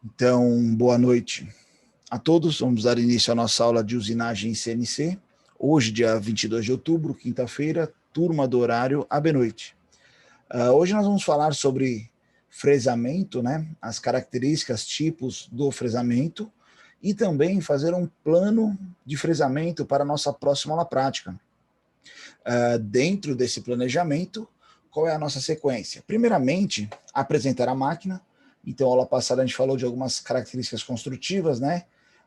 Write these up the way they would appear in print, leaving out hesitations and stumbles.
Então, boa noite a todos. Vamos dar início à nossa aula de usinagem CNC. Hoje, dia 22 de outubro, quinta-feira, turma do horário AB-noite. Hoje nós vamos falar sobre fresamento, né? As características, tipos do fresamento e também fazer um plano de fresamento para a nossa próxima aula prática. Dentro desse planejamento, qual é a nossa sequência? Primeiramente, apresentar a máquina. Então, aula passada a gente falou de algumas características construtivas, né?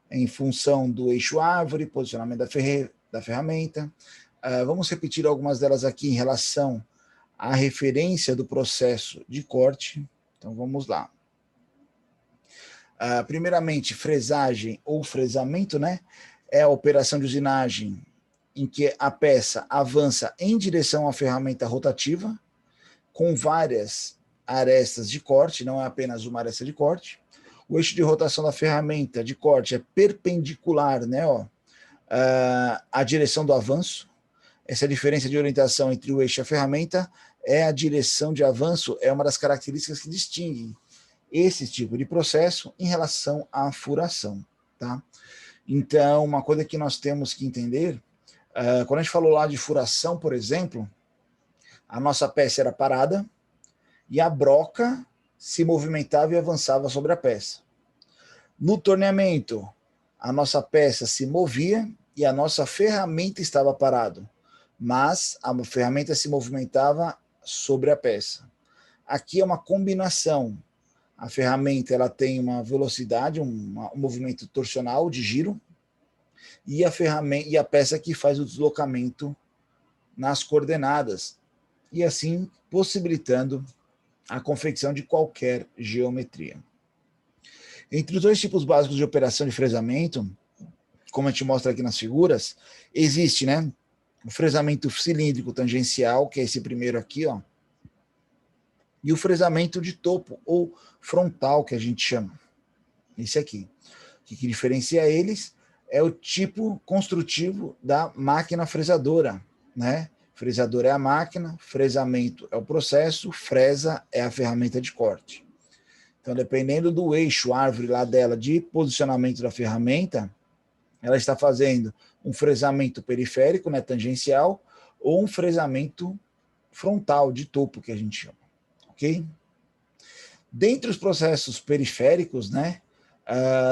Em função do eixo árvore, posicionamento da ferramenta. Vamos repetir algumas delas aqui em relação à referência do processo de corte. Então, vamos lá. Primeiramente, fresagem ou fresamento, né? É a operação de usinagem em que a peça avança em direção à ferramenta rotativa, com várias arestas de corte, não é apenas uma aresta de corte. O eixo de rotação da ferramenta de corte é perpendicular, né, à direção do avanço. Essa diferença de orientação entre o eixo e a ferramenta é a direção de avanço, é uma das características que distingue esse tipo de processo em relação à furação, tá? Então, uma coisa que nós temos que entender, quando a gente falou lá de furação, por exemplo, a nossa peça era parada e a broca se movimentava e avançava sobre a peça. No torneamento, a nossa peça se movia e a nossa ferramenta estava parada, mas a ferramenta se movimentava sobre a peça. Aqui é uma combinação. A ferramenta ela tem uma velocidade, um movimento torsional de giro, e a peça que faz o deslocamento nas coordenadas, e assim possibilitando a confecção de qualquer geometria. Entre os dois tipos básicos de operação de fresamento, como a gente mostra aqui nas figuras, existe, né, o fresamento cilíndrico tangencial, que é esse primeiro aqui, ó, e o fresamento de topo ou frontal, que a gente chama, esse aqui. O que diferencia eles é o tipo construtivo da máquina fresadora, né? Fresadora é a máquina, fresamento é o processo, fresa é a ferramenta de corte. Então, dependendo do eixo árvore lá dela de posicionamento da ferramenta, ela está fazendo um fresamento periférico, né, tangencial, ou um fresamento frontal, de topo, que a gente chama. Ok? Dentre os processos periféricos, né,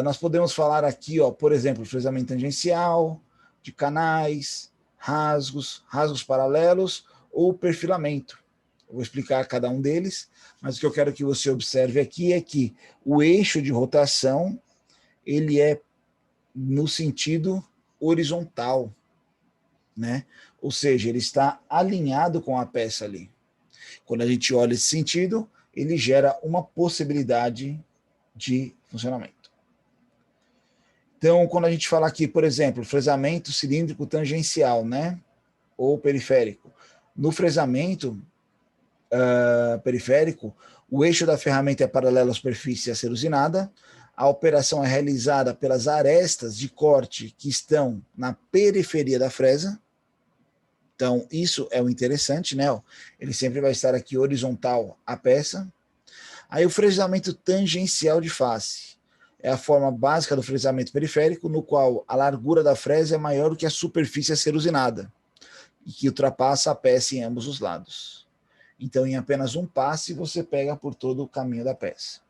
nós podemos falar aqui, ó, por exemplo, fresamento tangencial, de canais, rasgos paralelos ou perfilamento. Eu vou explicar cada um deles, mas o que eu quero que você observe aqui é que o eixo de rotação ele é no sentido horizontal, né? Ou seja, ele está alinhado com a peça ali. Quando a gente olha esse sentido, ele gera uma possibilidade de funcionamento. Então, quando a gente fala aqui, por exemplo, fresamento cilíndrico tangencial, né? Ou periférico. No fresamento periférico, o eixo da ferramenta é paralelo à superfície a ser usinada, a operação é realizada pelas arestas de corte que estão na periferia da fresa. Então, isso é o interessante, né? Ele sempre vai estar aqui horizontal à peça. Aí o fresamento tangencial de face é a forma básica do fresamento periférico, no qual a largura da fresa é maior do que a superfície a ser usinada, e que ultrapassa a peça em ambos os lados. Então, em apenas um passe, você pega por todo o caminho da peça.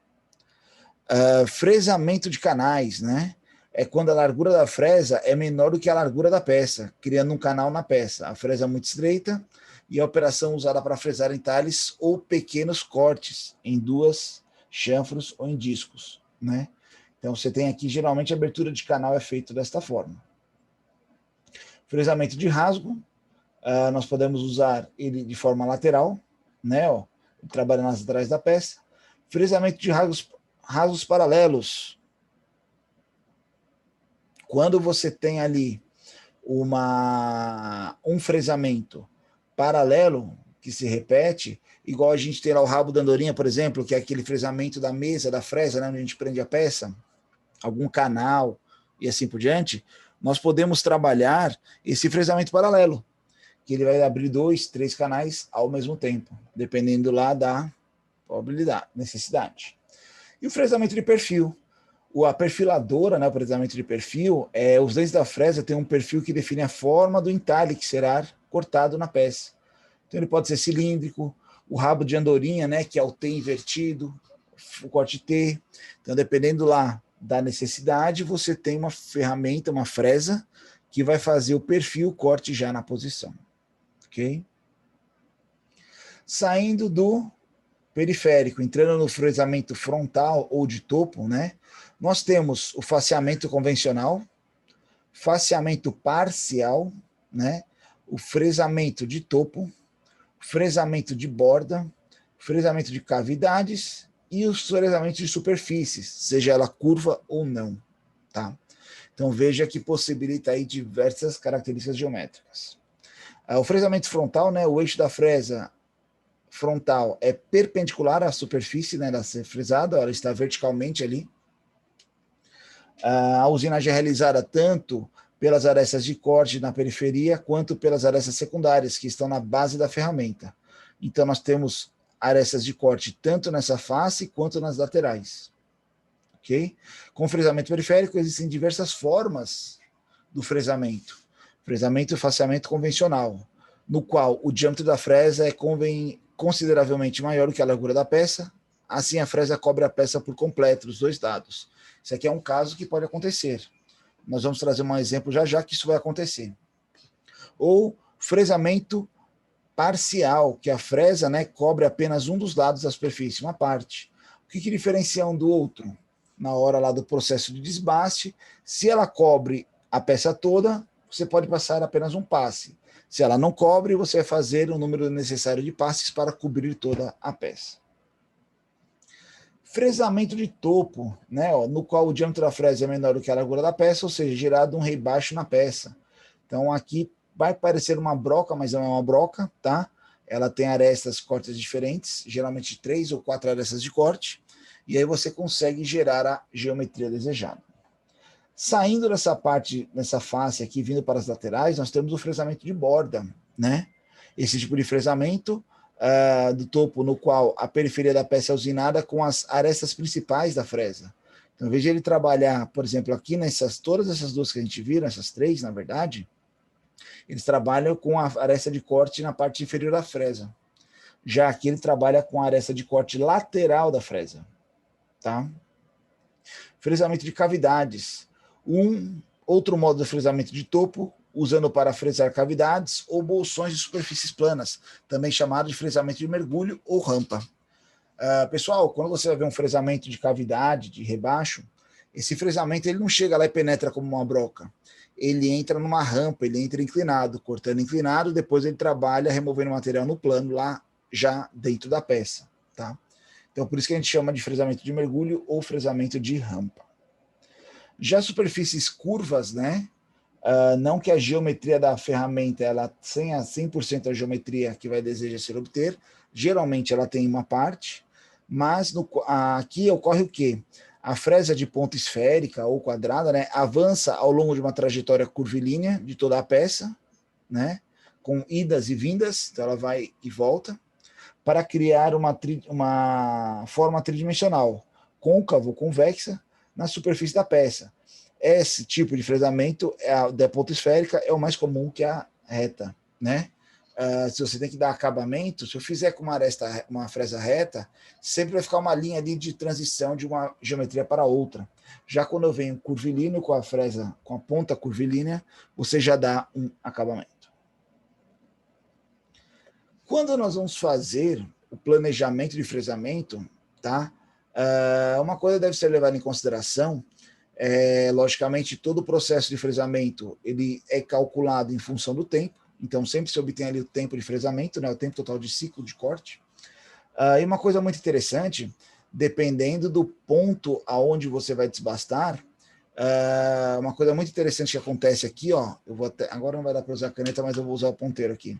Fresamento de canais, né? É quando a largura da fresa é menor do que a largura da peça, criando um canal na peça. A fresa é muito estreita e a operação usada para fresar entalhes ou pequenos cortes em duas chanfros ou em discos, né? Então, você tem aqui, geralmente, a abertura de canal é feita desta forma. Fresamento de rasgo, nós podemos usar ele de forma lateral, né, ó, trabalhando nas laterais da peça. Fresamento de rasgos paralelos. Quando você tem ali um fresamento paralelo que se repete, igual a gente tem lá o rabo da andorinha, por exemplo, que é aquele fresamento da mesa, da fresa, né, onde a gente prende a peça, algum canal e assim por diante, nós podemos trabalhar esse fresamento paralelo, que ele vai abrir 2, 3 canais ao mesmo tempo, dependendo lá da probabilidade, necessidade. E o fresamento de perfil. A perfiladora, né, o presamento de perfil, os dentes da fresa têm um perfil que define a forma do entalhe que será cortado na peça. Então ele pode ser cilíndrico, o rabo de andorinha, né, que é o T invertido, o corte T. Então, dependendo lá da necessidade, você tem uma ferramenta, uma fresa, que vai fazer o perfil, o corte já na posição. Ok? Saindo do periférico, entrando no fresamento frontal ou de topo, né, nós temos o faceamento convencional, faceamento parcial, né, o fresamento de topo, fresamento de borda, fresamento de cavidades e os fresamentos de superfícies, seja ela curva ou não. Tá? Então veja que possibilita aí diversas características geométricas. O fresamento frontal, né, o eixo da fresa frontal é perpendicular à superfície, né, da ser fresada, ela está verticalmente ali. A usinagem é realizada tanto pelas arestas de corte na periferia, quanto pelas arestas secundárias, que estão na base da ferramenta. Então, nós temos arestas de corte tanto nessa face, quanto nas laterais. Ok? Com fresamento periférico, existem diversas formas do fresamento. Fresamento e faceamento convencional, no qual o diâmetro da fresa é consideravelmente maior do que a largura da peça, assim a fresa cobre a peça por completo, dos dois lados. Isso aqui é um caso que pode acontecer. Nós vamos trazer um exemplo já que isso vai acontecer. Ou fresamento parcial, que a fresa, né, cobre apenas um dos lados da superfície, uma parte. O que diferencia um do outro? Na hora lá do processo de desbaste, se ela cobre a peça toda, você pode passar apenas um passe. Se ela não cobre, você vai fazer o número necessário de passes para cobrir toda a peça. Fresamento de topo, né, no qual o diâmetro da fresa é menor do que a largura da peça, ou seja, gerado um rebaixo na peça. Então aqui vai parecer uma broca, mas não é uma broca, tá? Ela tem arestas, cortes diferentes, geralmente 3 ou 4 arestas de corte, e aí você consegue gerar a geometria desejada. Saindo dessa parte, nessa face aqui, vindo para as laterais, nós temos o fresamento de borda, né? Esse tipo de fresamento do topo, no qual a periferia da peça é usinada com as arestas principais da fresa. Então, veja ele trabalhar, por exemplo, aqui todas essas duas que a gente viu, essas três, na verdade, eles trabalham com a aresta de corte na parte inferior da fresa. Já aqui ele trabalha com a aresta de corte lateral da fresa. Tá? Fresamento de cavidades. Outro modo de fresamento de topo, usando para fresar cavidades ou bolsões de superfícies planas, também chamado de fresamento de mergulho ou rampa. Pessoal, quando você vai ver um fresamento de cavidade, de rebaixo, esse fresamento ele não chega lá e penetra como uma broca. Ele entra numa rampa, ele entra inclinado, cortando inclinado, depois ele trabalha removendo o material no plano lá, já dentro da peça. Tá? Então, por isso que a gente chama de fresamento de mergulho ou fresamento de rampa. Já superfícies curvas, né? Não que a geometria da ferramenta ela tenha 100% a geometria que vai desejar ser obter, geralmente ela tem uma parte, mas aqui ocorre o quê? A fresa de ponta esférica ou quadrada, né, avança ao longo de uma trajetória curvilínea de toda a peça, né, com idas e vindas, então ela vai e volta, para criar uma forma tridimensional, côncavo ou convexa, na superfície da peça. Esse tipo de fresamento, da ponta esférica, é o mais comum que a reta, né? Se você tem que dar acabamento, se eu fizer com uma fresa reta, sempre vai ficar uma linha ali de transição de uma geometria para outra. Já quando eu venho curvilíneo com a fresa, com a ponta curvilínea, você já dá um acabamento. Quando nós vamos fazer o planejamento de fresamento, tá? Uma coisa deve ser levada em consideração, logicamente, todo o processo de fresamento ele é calculado em função do tempo, então sempre se obtém ali o tempo de fresamento, né, o tempo total de ciclo de corte. E uma coisa muito interessante, dependendo do ponto aonde você vai desbastar, uma coisa muito interessante que acontece aqui, ó, agora não vai dar para usar a caneta, mas eu vou usar o ponteiro aqui.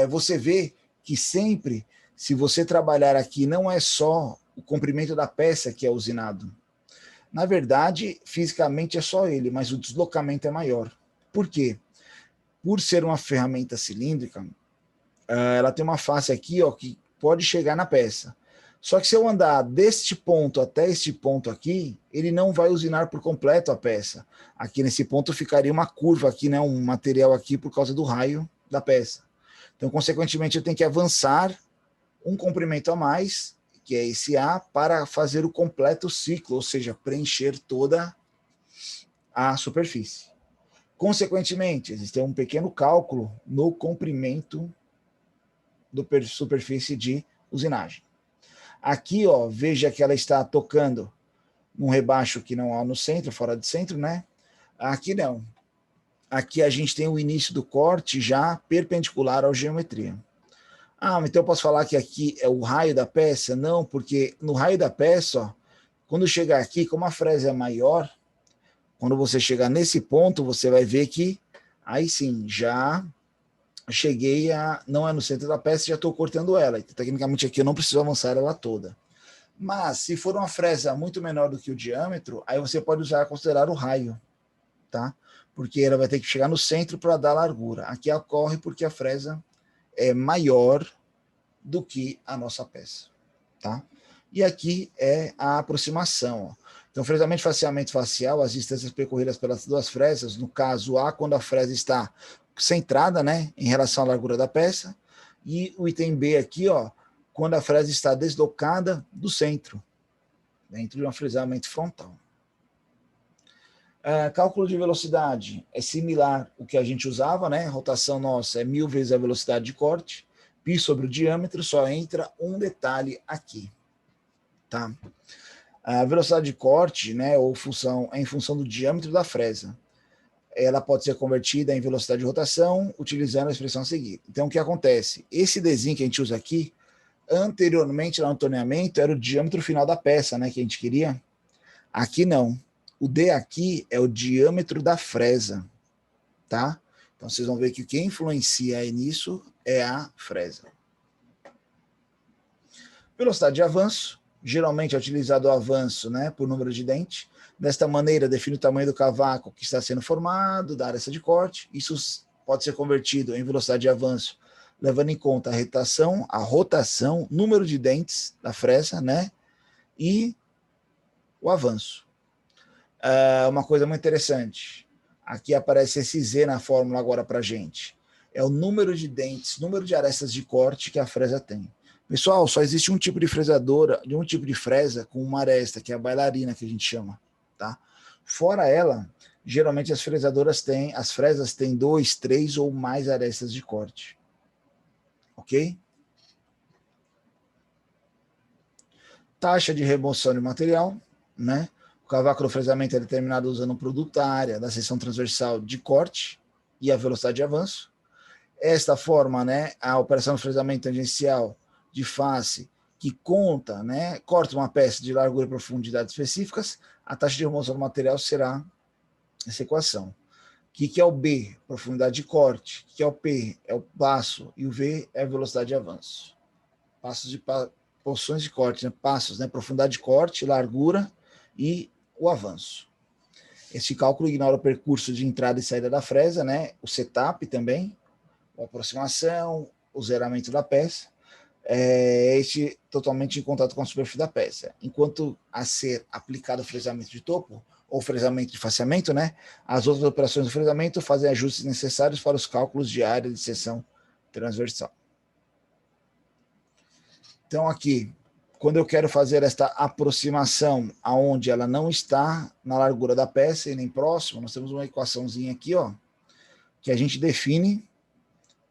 Você vê que sempre, se você trabalhar aqui, não é só o comprimento da peça que é usinado. Na verdade, fisicamente é só ele, mas o deslocamento é maior. Por quê? Por ser uma ferramenta cilíndrica, ela tem uma face aqui, ó, que pode chegar na peça. Só que se eu andar deste ponto até este ponto aqui, ele não vai usinar por completo a peça. Aqui nesse ponto ficaria uma curva aqui, né, um material aqui por causa do raio da peça. Então, consequentemente, eu tenho que avançar um comprimento a mais, que é esse A, para fazer o completo ciclo, ou seja, preencher toda a superfície. Consequentemente, existe um pequeno cálculo no comprimento da superfície de usinagem. Aqui, ó, veja que ela está tocando num rebaixo que não há no centro, fora de centro, né? Aqui não. Aqui a gente tem o início do corte já perpendicular à geometria. Ah, então eu posso falar que aqui é o raio da peça? Não, porque no raio da peça, ó, quando chegar aqui, como a fresa é maior, quando você chegar nesse ponto, você vai ver que aí sim, já cheguei a... não é no centro da peça, já estou cortando ela. Então, tecnicamente aqui eu não preciso avançar ela toda. Mas se for uma fresa muito menor do que o diâmetro, aí você pode usar considerar o raio, tá? Porque ela vai ter que chegar no centro para dar largura. Aqui ocorre porque a fresa é maior do que a nossa peça, tá? E aqui é a aproximação. Ó. Então, fresamento e faseamento facial, as distâncias percorridas pelas duas fresas, no caso A, quando a fresa está centrada, né, em relação à largura da peça, e o item B aqui, ó, quando a fresa está deslocada do centro, dentro de um fresamento frontal. Cálculo de velocidade é similar ao que a gente usava, né? A rotação nossa é 1000 vezes a velocidade de corte, π sobre o diâmetro, só entra um detalhe aqui, tá? A velocidade de corte, né, ou função, é em função do diâmetro da fresa. Ela pode ser convertida em velocidade de rotação utilizando a expressão a seguir. Então, o que acontece? Esse Dzinho que a gente usa aqui, anteriormente, lá no torneamento, era o diâmetro final da peça, né, que a gente queria. Aqui não. O D aqui é o diâmetro da fresa, tá? Então, vocês vão ver que o que influencia nisso é a fresa. Velocidade de avanço. Geralmente é utilizado o avanço, né, por número de dente. Desta maneira, define o tamanho do cavaco que está sendo formado, da área de corte. Isso pode ser convertido em velocidade de avanço, levando em conta a rotação, número de dentes da fresa, né, e o avanço. Uma coisa muito interessante. Aqui aparece esse Z na fórmula agora para a gente. É o número de dentes, número de arestas de corte que a fresa tem. Pessoal, só existe um tipo de fresadora, de um tipo de fresa com uma aresta, que é a bailarina, que a gente chama, tá? Fora ela, geralmente as fresas têm 2, 3 ou mais arestas de corte. Ok? Taxa de remoção de material, né? O cavaco do fresamento é determinado usando um produto da área da seção transversal de corte e a velocidade de avanço. Esta forma, né, a operação de fresamento tangencial de face que conta, né, corta uma peça de largura e profundidade específicas, a taxa de remoção do material será essa equação. O que é o B? Profundidade de corte. O que é o P? É o passo. E o V é a velocidade de avanço. Passos de posições de corte, né? Passos, né? Profundidade de corte, largura e o avanço. Esse cálculo ignora o percurso de entrada e saída da fresa, né? O setup também, a aproximação, o zeramento da peça, este totalmente em contato com a superfície da peça. Enquanto a ser aplicado o fresamento de topo, ou fresamento de faseamento, né? As outras operações do fresamento fazem ajustes necessários para os cálculos de área de seção transversal. Então aqui, quando eu quero fazer esta aproximação aonde ela não está na largura da peça e nem próximo, nós temos uma equaçãozinha aqui, ó, que a gente define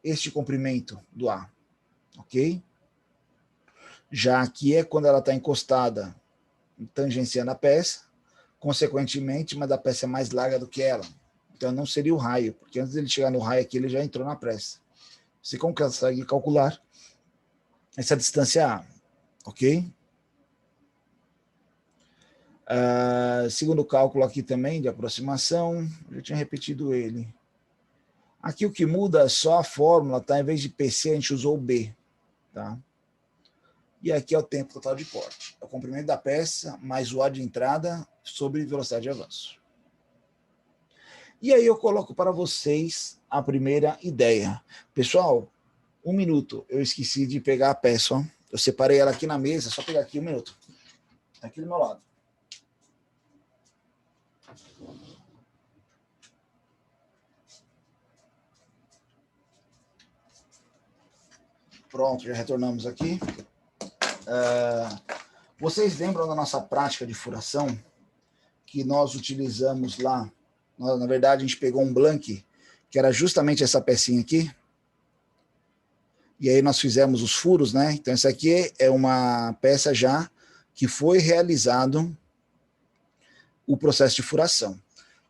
este comprimento do A, ok? Já aqui é quando ela está encostada, tangenciando a peça, consequentemente, mas a peça é mais larga do que ela. Então não seria o raio, porque antes dele chegar no raio aqui, ele já entrou na peça. Você consegue calcular essa distância A, ok? Segundo cálculo aqui também de aproximação, eu já tinha repetido ele. Aqui o que muda é só a fórmula, tá? Em vez de PC, a gente usou o B, tá? E aqui é o tempo total de corte. É o comprimento da peça mais o A de entrada sobre velocidade de avanço. E aí eu coloco para vocês a primeira ideia. Pessoal, 1 minuto, eu esqueci de pegar a peça, ó. Eu separei ela aqui na mesa, só pegar aqui um minuto. Tá aqui do meu lado. Pronto, já retornamos aqui. Vocês lembram da nossa prática de furação? Que nós utilizamos lá. Na verdade, a gente pegou um blank, que era justamente essa pecinha aqui. E aí nós fizemos os furos, né? Então, essa aqui é uma peça já que foi realizado o processo de furação.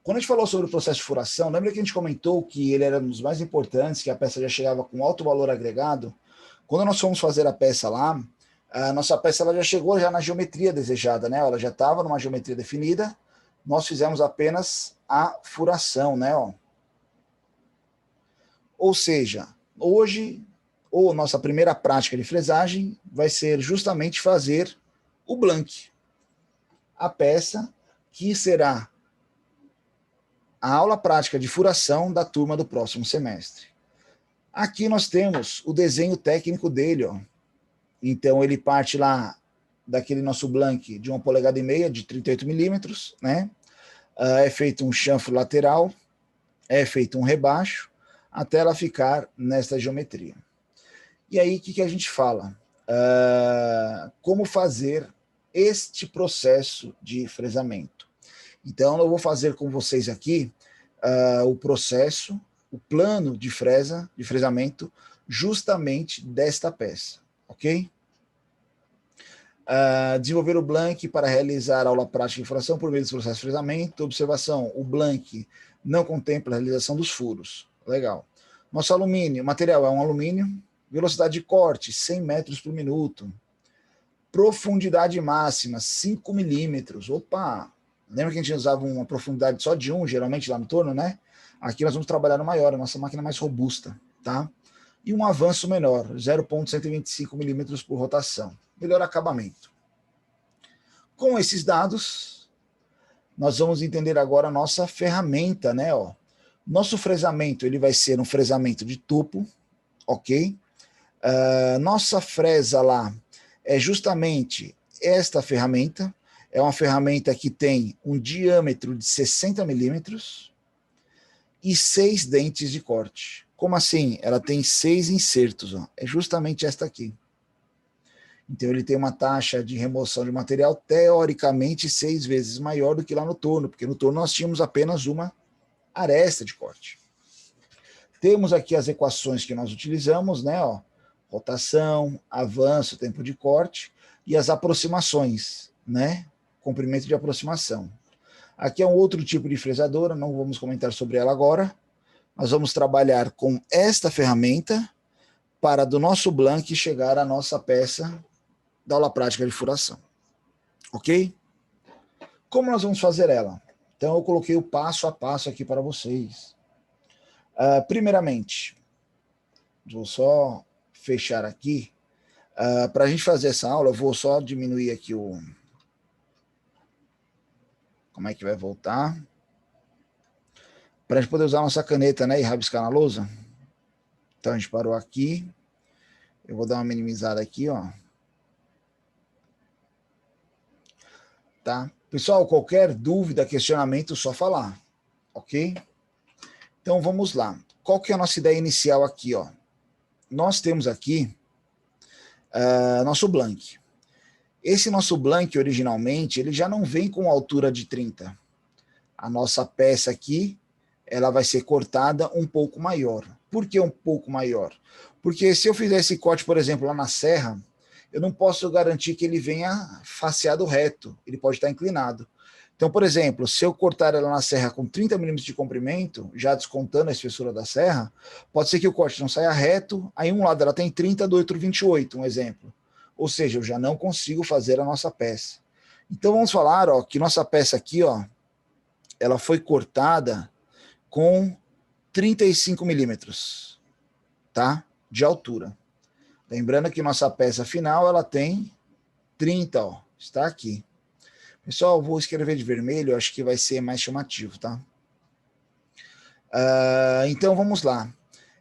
Quando a gente falou sobre o processo de furação, lembra que a gente comentou que ele era um dos mais importantes, que a peça já chegava com alto valor agregado? Quando nós fomos fazer a peça lá, a nossa peça ela já chegou já na geometria desejada, né? Ela já estava numa geometria definida, nós fizemos apenas a furação, né? Ó. Ou seja, hoje, ou nossa primeira prática de fresagem vai ser justamente fazer o blank, a peça que será a aula prática de furação da turma do próximo semestre. Aqui nós temos o desenho técnico dele, ó. Então ele parte lá daquele nosso blank de 1,5 polegadas de 38 milímetros, né? É feito um chanfro lateral, é feito um rebaixo, até ela ficar nesta geometria. E aí, o que a gente fala? Como fazer este processo de fresamento. Então, eu vou fazer com vocês aqui o processo, o plano de fresamento, justamente desta peça, ok? Desenvolver o blank para realizar a aula prática de furação por meio do processo de fresamento. Observação, o blank não contempla a realização dos furos. Legal. Nosso alumínio, material é um alumínio. Velocidade de corte, 100 metros por minuto. Profundidade máxima, 5 milímetros. Opa! Lembra que a gente usava uma profundidade só de 1, geralmente, lá no torno, né? Aqui nós vamos trabalhar no maior, a nossa máquina mais robusta, tá? E um avanço menor, 0,125 milímetros por rotação. Melhor acabamento. Com esses dados, nós vamos entender agora a nossa ferramenta, né? Ó. Nosso fresamento ele vai ser um fresamento de topo, ok? Nossa fresa lá é justamente esta ferramenta. É uma ferramenta que tem um diâmetro de 60 milímetros e 6 dentes de corte. Como assim? Ela tem 6 insertos. Ó. É justamente esta aqui. Então ele tem uma taxa de remoção de material teoricamente 6 vezes maior do que lá no torno, porque no torno nós tínhamos apenas uma aresta de corte. Temos aqui as equações que nós utilizamos, né? Ó, rotação, avanço, tempo de corte e as aproximações, né? Comprimento de aproximação. Aqui é um outro tipo de fresadora, não vamos comentar sobre ela agora. Nós vamos trabalhar com esta ferramenta para do nosso blank chegar à nossa peça da aula prática de furação. Ok? Como nós vamos fazer ela? Então eu coloquei o passo a passo aqui para vocês. Primeiramente, vou só fechar aqui. Para a gente fazer essa aula, eu vou só diminuir aqui o... Como é que vai voltar? Para a gente poder usar a nossa caneta, né, e rabiscar na lousa. Então a gente parou aqui. Eu vou dar uma minimizada aqui, ó. Tá? Pessoal, qualquer dúvida, questionamento, só falar, ok? Então vamos lá. Qual que é a nossa ideia inicial aqui, ó? Nós temos aqui nosso blank. Esse nosso blank, originalmente, ele já não vem com altura de 30. A nossa peça aqui, ela vai ser cortada um pouco maior. Por que um pouco maior? Porque se eu fizer esse corte, por exemplo, lá na serra, eu não posso garantir que ele venha faceado reto, ele pode estar inclinado. Então, por exemplo, se eu cortar ela na serra com 30 milímetros de comprimento, já descontando a espessura da serra, pode ser que o corte não saia reto, aí um lado ela tem 30, do outro 28, um exemplo. Ou seja, eu já não consigo fazer a nossa peça. Então vamos falar, ó, que nossa peça aqui, ó, ela foi cortada com 35 milímetros, tá? De altura. Lembrando que nossa peça final, ela tem 30, ó, está aqui. Pessoal, vou escrever de vermelho, acho que vai ser mais chamativo, tá? Então, vamos lá.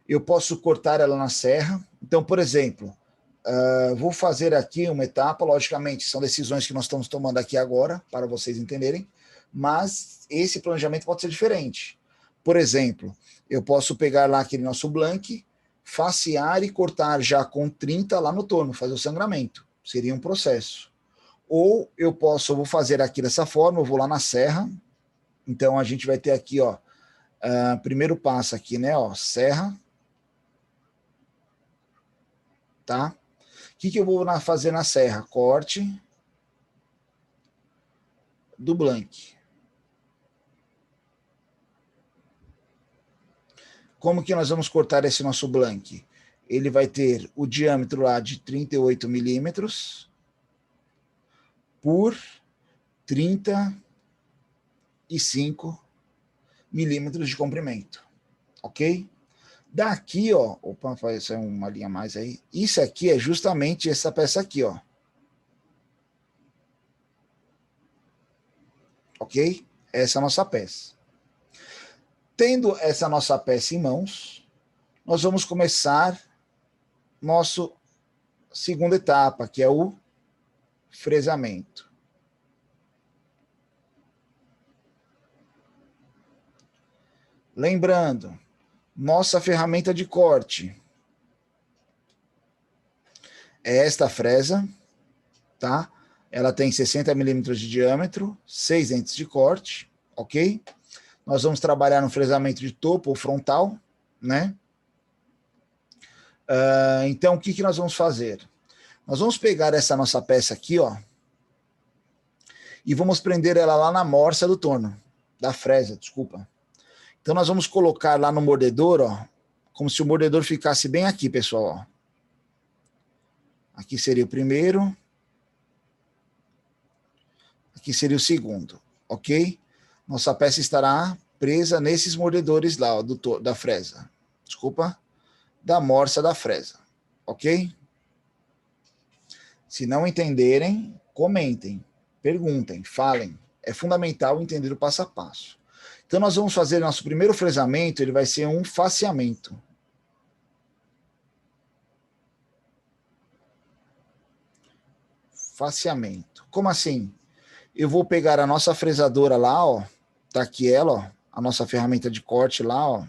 Eu posso cortar ela na serra. Então, por exemplo, Vou fazer aqui uma etapa, logicamente, são decisões que nós estamos tomando aqui agora, para vocês entenderem, mas esse planejamento pode ser diferente. Por exemplo, eu posso pegar lá aquele nosso blank, facear e cortar já com 30 lá no torno, fazer o sangramento. Seria um processo. Ou eu vou fazer aqui dessa forma, eu vou lá na serra, então a gente vai ter aqui, ó, primeiro passo aqui, né, ó, serra, tá? O que eu vou fazer na serra? Corte do blank. Como que nós vamos cortar esse nosso blank? Ele vai ter o diâmetro lá de 38 milímetros por 35 milímetros de comprimento, ok? Daqui, ó, opa, faz uma linha a mais aí. Isso aqui é justamente essa peça aqui, ó. Ok? Essa é a nossa peça. Tendo essa nossa peça em mãos, nós vamos começar nossa segunda etapa, que é o fresamento. Lembrando, nossa ferramenta de corte é esta fresa, tá? Ela tem 60 milímetros de diâmetro, 6 dentes de corte, ok? Nós vamos trabalhar no fresamento de topo ou frontal, né? Então, o que nós vamos fazer? Nós vamos pegar essa nossa peça aqui, ó, e vamos prender ela lá na morsa do torno, da fresa, desculpa. Então, nós vamos colocar lá no mordedor, ó, como se o mordedor ficasse bem aqui, pessoal, ó. Aqui seria o primeiro. Aqui seria o segundo, ok? Nossa peça estará presa nesses mordedores lá, ó, da fresa. Desculpa, da morsa da fresa, ok? Se não entenderem, comentem, perguntem, falem. É fundamental entender o passo a passo. Então, nós vamos fazer nosso primeiro fresamento, ele vai ser um faceamento. Faceamento. Como assim? Eu vou pegar a nossa fresadora lá, ó, tá aqui ela, ó, a nossa ferramenta de corte lá, ó,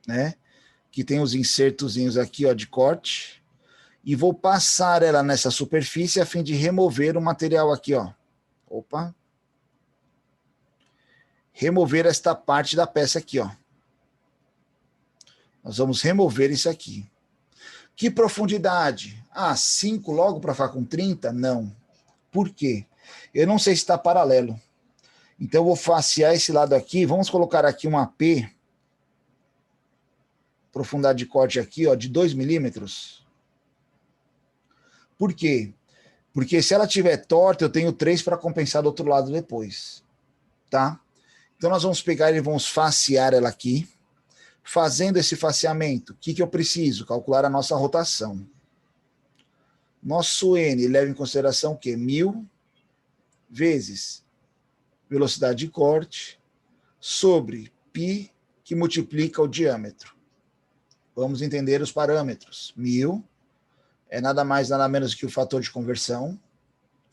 né? Que tem os insertozinhos aqui, ó, de corte, e vou passar ela nessa superfície a fim de remover o material aqui, ó. Opa. Remover esta parte da peça aqui, ó. Nós vamos remover isso aqui. Que profundidade? 5 logo para ficar com 30? Não. Por quê? Eu não sei se está paralelo. Então, eu vou facear esse lado aqui. Vamos colocar aqui um AP. Profundidade de corte aqui, ó, de 2 milímetros. Por quê? Porque se ela estiver torta, eu tenho 3 para compensar do outro lado depois. Tá? Então, nós vamos pegar e vamos facear ela aqui. Fazendo esse faceamento, o que eu preciso? Calcular a nossa rotação. Nosso N leva em consideração o quê? 1000 vezes velocidade de corte sobre π, que multiplica o diâmetro. Vamos entender os parâmetros. 1000 é nada mais, nada menos que o fator de conversão.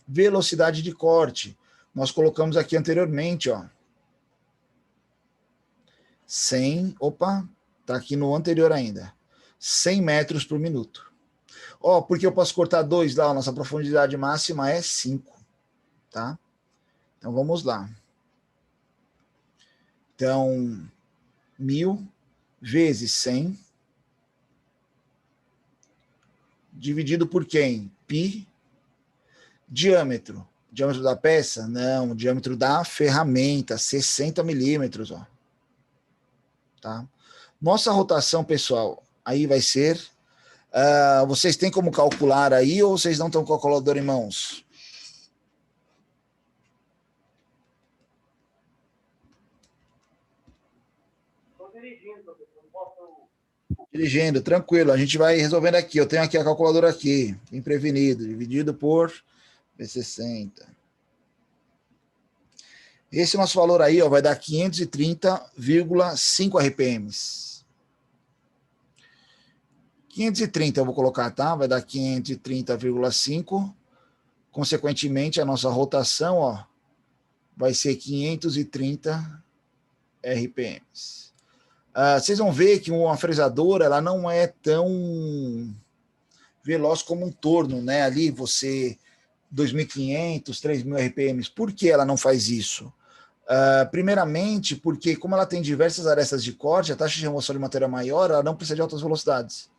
Velocidade de corte, nós colocamos aqui anteriormente, ó. 100, opa, tá aqui no anterior ainda. 100 metros por minuto. Ó, porque eu posso cortar 2 lá, a nossa profundidade máxima é 5, tá? Então, vamos lá. Então, 1000 vezes 100, dividido por quem? Π. Diâmetro. Diâmetro da peça? Não, diâmetro da ferramenta, 60 milímetros, ó. Tá? Nossa rotação, pessoal, aí vai ser... vocês têm como calcular aí ou vocês não estão com o calculador em mãos? Estou dirigindo, professor, não posso... Dirigindo, tranquilo, a gente vai resolvendo aqui. Eu tenho aqui a calculadora aqui, bem prevenido, dividido por V60. Esse nosso valor aí, ó, vai dar 530,5 RPMs. 530 eu vou colocar, tá? Vai dar 530,5. Consequentemente, a nossa rotação, ó, vai ser 530 RPMs. Vocês vão ver que uma fresadora, ela não é tão veloz como um torno, né? Ali você 2.500, 3.000 RPMs. Por que ela não faz isso? Primeiramente, porque como ela tem diversas arestas de corte, a taxa de remoção de matéria maior, ela não precisa de altas velocidades.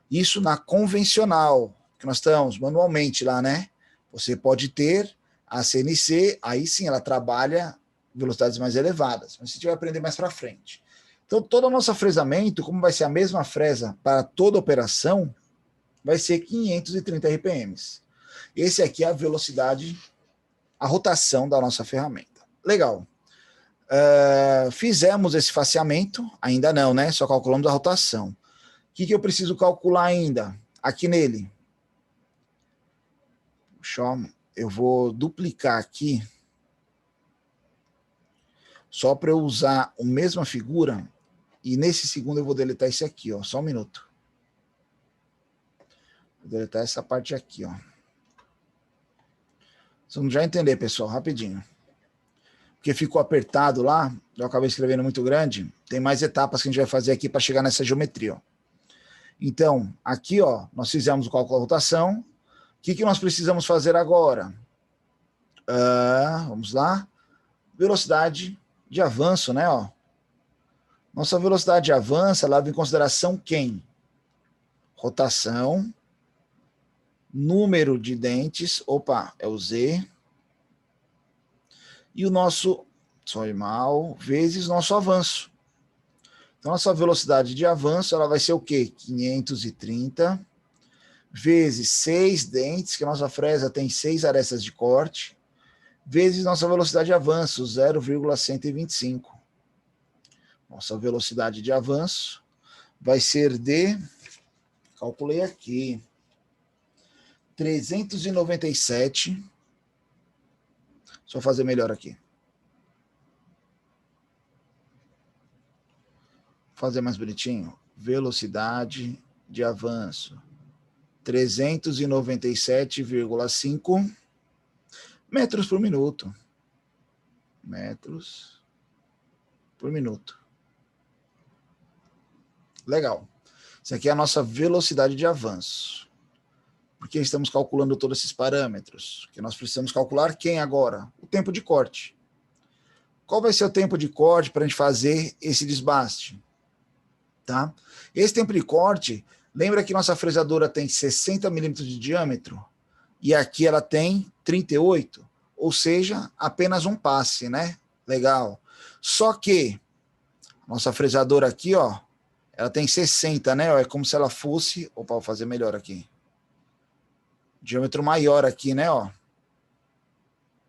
Isso na convencional, que nós estamos manualmente lá, né? Você pode ter a CNC, aí sim ela trabalha velocidades mais elevadas, mas a gente vai aprender mais para frente. Então, todo o nosso fresamento, como vai ser a mesma fresa para toda operação, vai ser 530 RPMs. Esse aqui é a velocidade, a rotação da nossa ferramenta. Legal. Fizemos esse faseamento, ainda não, né? Só calculamos a rotação. O que eu preciso calcular ainda? Aqui nele. Eu vou duplicar aqui, só para eu usar a mesma figura, e nesse segundo eu vou deletar esse aqui, ó, só um minuto. Vou deletar essa parte aqui, ó. Vocês vão já entender, pessoal, rapidinho. Porque ficou apertado lá, eu acabei escrevendo muito grande, tem mais etapas que a gente vai fazer aqui para chegar nessa geometria, ó. Então, aqui, ó, nós fizemos o cálculo da rotação. O que nós precisamos fazer agora? Vamos lá. Velocidade de avanço, né? Ó. Nossa velocidade de avanço leva em consideração quem? Rotação, número de dentes, opa, é o Z, e o nosso vezes nosso avanço. Então, nossa velocidade de avanço ela vai ser o quê? 530 vezes 6 dentes, que a nossa fresa tem 6 arestas de corte, vezes nossa velocidade de avanço, 0,125. Nossa velocidade de avanço vai ser de, calculei aqui, 397. Só fazer melhor aqui. Fazer mais bonitinho. Velocidade de avanço, 397,5 metros por minuto. Metros por minuto. Legal. Isso aqui é a nossa velocidade de avanço. Por que estamos calculando todos esses parâmetros? Porque nós precisamos calcular quem agora? O tempo de corte. Qual vai ser o tempo de corte para a gente fazer esse desbaste? Tá? Esse tempo de corte, lembra que nossa fresadora tem 60 milímetros de diâmetro e aqui ela tem 38, ou seja, apenas um passe, né? Legal. Só que nossa fresadora aqui, ó, ela tem 60, né? É como se ela fosse, opa, vou fazer melhor aqui. Diâmetro maior aqui, né, ó.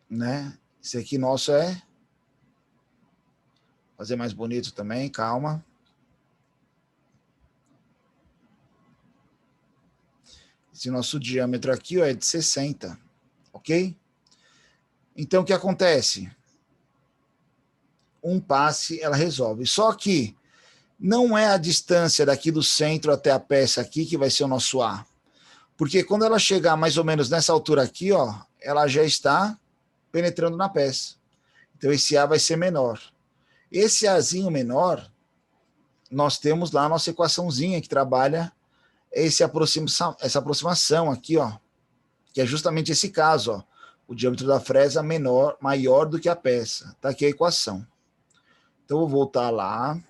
Né? Esse aqui nosso é fazer mais bonito também, calma. Esse nosso diâmetro aqui, ó, é de 60, ok? Então, o que acontece? Um passe, ela resolve. Só que não é a distância daqui do centro até a peça aqui que vai ser o nosso A. Porque quando ela chegar mais ou menos nessa altura aqui, ó, ela já está penetrando na peça. Então, esse A vai ser menor. Esse Azinho menor, nós temos lá a nossa equaçãozinha que trabalha essa aproximação aqui, ó, que é justamente esse caso, ó, o diâmetro da fresa maior do que a peça. Tá aqui a equação. Então, eu vou voltar lá.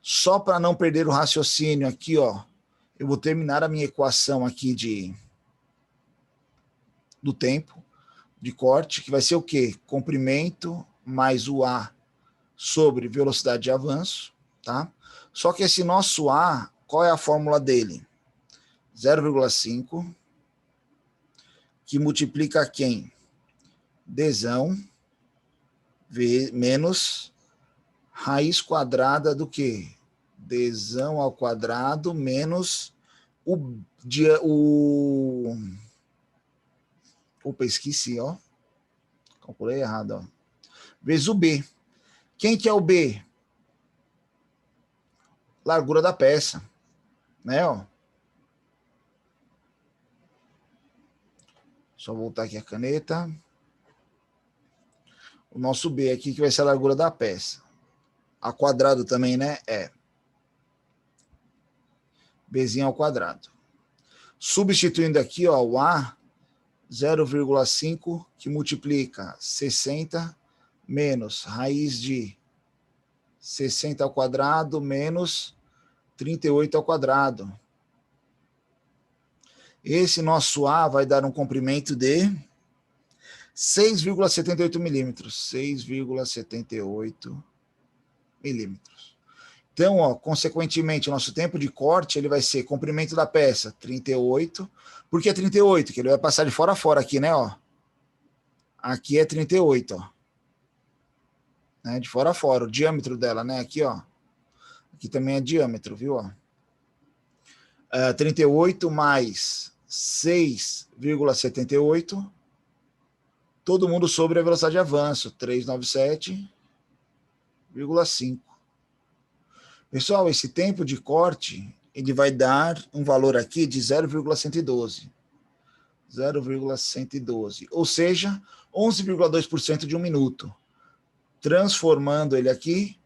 Só para não perder o raciocínio aqui, ó, eu vou terminar a minha equação aqui do tempo de corte, que vai ser o quê? Comprimento mais o A sobre velocidade de avanço, tá? Só que esse nosso A, qual é a fórmula dele? 0,5, que multiplica quem? Dzão menos raiz quadrada do quê? Dzão ao quadrado menos opa, esqueci, ó. Calculei errado, ó. Vezes o B. Quem que é o B? Largura da peça, né, ó? Só voltar aqui a caneta. O nosso B aqui, que vai ser a largura da peça. A quadrado também, né? É. Bzinho ao quadrado. Substituindo aqui, ó, o A, 0,5, que multiplica 60 menos raiz de 60 ao quadrado menos 38 ao quadrado. Esse nosso A vai dar um comprimento de 6,78 milímetros. 6,78 milímetros. Então, ó, consequentemente, o nosso tempo de corte ele vai ser comprimento da peça, 38. Por que 38? Porque ele vai passar de fora a fora aqui, né? Ó. Aqui é 38, ó. Né, de fora a fora, o diâmetro dela, né? Aqui, ó. Aqui também é diâmetro, viu? Ó. 38 mais 6,78. Todo mundo sobre a velocidade de avanço, 397,5. Pessoal, esse tempo de corte, ele vai dar um valor aqui de 0,112. 0,112. Ou seja, 11,2% de um minuto. Transformando ele aqui,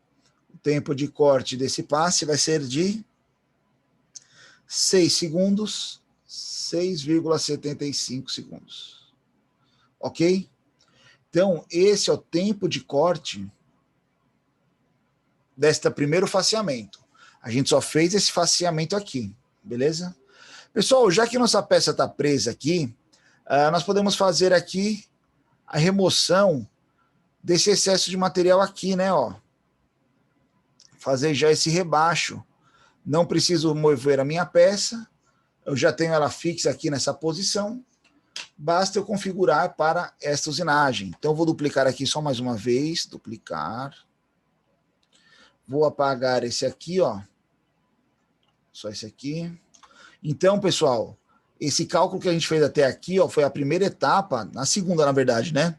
o tempo de corte desse passe vai ser de 6 segundos, 6,75 segundos. Ok? Então, esse é o tempo de corte deste primeiro faceamento. A gente só fez esse faceamento aqui, beleza? Pessoal, já que nossa peça está presa aqui, nós podemos fazer aqui a remoção desse excesso de material aqui, né? Ó. Fazer já esse rebaixo. Não preciso mover a minha peça, eu já tenho ela fixa aqui nessa posição, basta eu configurar para esta usinagem. Então, eu vou duplicar aqui só mais uma vez, duplicar. Vou apagar esse aqui, ó. Só esse aqui. Então, pessoal, esse cálculo que a gente fez até aqui, ó, foi a primeira etapa, na segunda, na verdade, né?